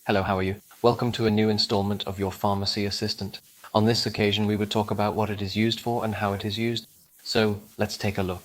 Hello, how are you? Welcome to a new installment of your Pharmacy Assistant. On this occasion, we would talk about what it is used for and how it is used. So let's take a look.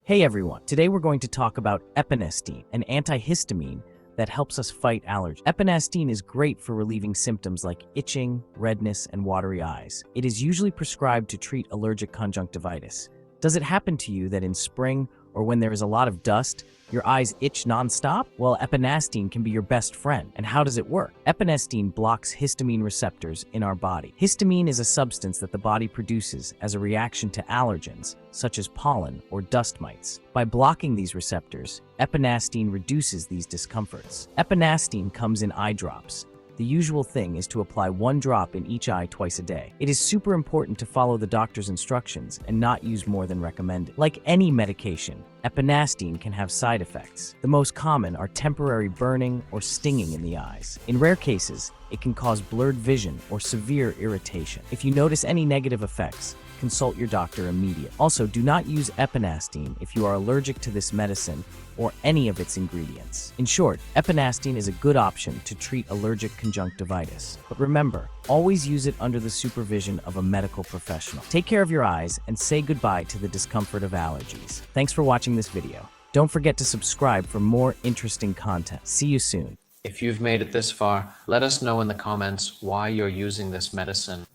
Hey everyone, today we're going to talk about Epinastine, an antihistamine that helps us fight allergies. Epinastine is great for relieving symptoms like itching, redness, and watery eyes. It is usually prescribed to treat allergic conjunctivitis. Does it happen to you that in spring or when there is a lot of dust, your eyes itch nonstop? Well, Epinastine can be your best friend. And how does it work? Epinastine blocks histamine receptors in our body. Histamine is a substance that the body produces as a reaction to allergens, such as pollen or dust mites. By blocking these receptors, Epinastine reduces these discomforts. Epinastine comes in eye drops. The usual thing is to apply 1 drop in each eye twice a day. It is super important to follow the doctor's instructions and not use more than recommended. Like any medication, Epinastine can have side effects. The most common are temporary burning or stinging in the eyes. In rare cases, it can cause blurred vision or severe irritation. If you notice any negative effects, consult your doctor immediately. Also, do not use Epinastine if you are allergic to this medicine or any of its ingredients. In short, Epinastine is a good option to treat allergic conjunctivitis. But remember, always use it under the supervision of a medical professional. Take care of your eyes and say goodbye to the discomfort of allergies. Thanks for watching this video. Don't forget to subscribe for more interesting content. See you soon. If you've made it this far, let us know in the comments why you're using this medicine.